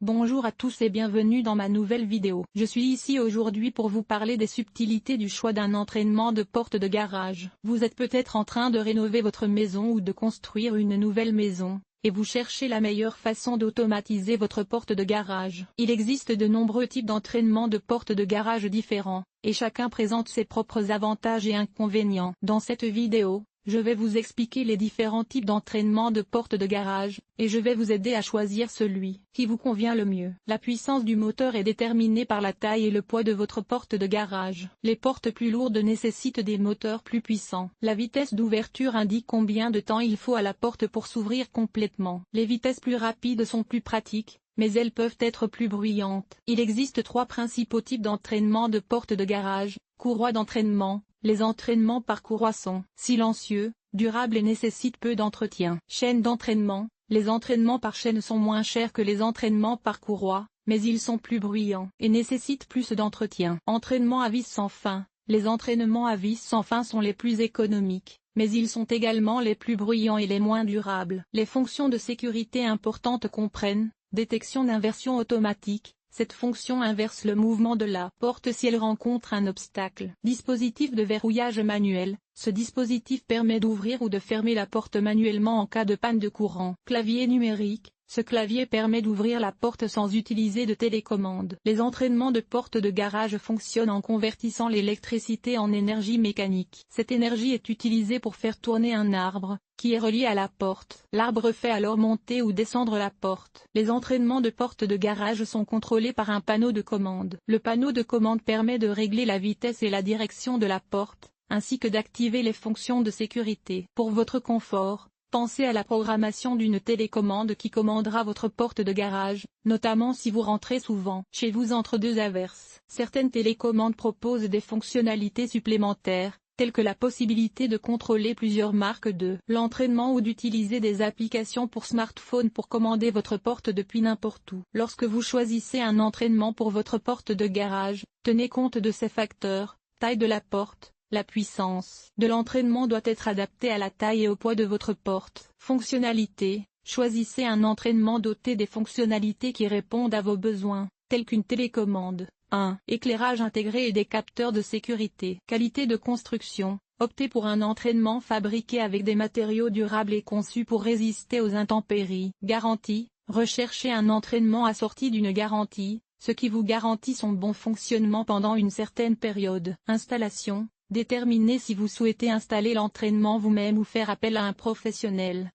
Bonjour à tous et bienvenue dans ma nouvelle vidéo. Je suis ici aujourd'hui pour vous parler des subtilités du choix d'un entraînement de porte de garage. Vous êtes peut-être en train de rénover votre maison ou de construire une nouvelle maison, et vous cherchez la meilleure façon d'automatiser votre porte de garage. Il existe de nombreux types d'entraînement de porte de garage différents, et chacun présente ses propres avantages et inconvénients. Dans cette vidéo, je vais vous expliquer les différents types d'entraînement de porte de garage, et je vais vous aider à choisir celui qui vous convient le mieux. La puissance du moteur est déterminée par la taille et le poids de votre porte de garage. Les portes plus lourdes nécessitent des moteurs plus puissants. La vitesse d'ouverture indique combien de temps il faut à la porte pour s'ouvrir complètement. Les vitesses plus rapides sont plus pratiques, mais elles peuvent être plus bruyantes. Il existe trois principaux types d'entraînement de porte de garage. Courroie d'entraînement. Les entraînements par courroie sont silencieux, durables et nécessitent peu d'entretien. Chaîne d'entraînement. Les entraînements par chaîne sont moins chers que les entraînements par courroie, mais ils sont plus bruyants et nécessitent plus d'entretien. Entraînement à vis sans fin. Les entraînements à vis sans fin sont les plus économiques, mais ils sont également les plus bruyants et les moins durables. Les fonctions de sécurité importantes comprennent détection d'inversion automatique. Cette fonction inverse le mouvement de la porte si elle rencontre un obstacle. Dispositif de verrouillage manuel. Ce dispositif permet d'ouvrir ou de fermer la porte manuellement en cas de panne de courant. Clavier numérique. Ce clavier permet d'ouvrir la porte sans utiliser de télécommande. Les entraînements de porte de garage fonctionnent en convertissant l'électricité en énergie mécanique. Cette énergie est utilisée pour faire tourner un arbre, qui est relié à la porte. L'arbre fait alors monter ou descendre la porte. Les entraînements de porte de garage sont contrôlés par un panneau de commande. Le panneau de commande permet de régler la vitesse et la direction de la porte, ainsi que d'activer les fonctions de sécurité. Pour votre confort, pensez à la programmation d'une télécommande qui commandera votre porte de garage, notamment si vous rentrez souvent chez vous entre deux averses. Certaines télécommandes proposent des fonctionnalités supplémentaires, telles que la possibilité de contrôler plusieurs marques de l'entraînement ou d'utiliser des applications pour smartphone pour commander votre porte depuis n'importe où. Lorsque vous choisissez un entraînement pour votre porte de garage, tenez compte de ces facteurs: taille de la porte. La puissance de l'entraînement doit être adaptée à la taille et au poids de votre porte. Fonctionnalité. Choisissez un entraînement doté des fonctionnalités qui répondent à vos besoins, tels qu'une télécommande, un éclairage intégré et des capteurs de sécurité. Qualité de construction. Optez pour un entraînement fabriqué avec des matériaux durables et conçu pour résister aux intempéries. Garantie. Recherchez un entraînement assorti d'une garantie, ce qui vous garantit son bon fonctionnement pendant une certaine période. Installation. Déterminez si vous souhaitez installer l'entraînement vous-même ou faire appel à un professionnel.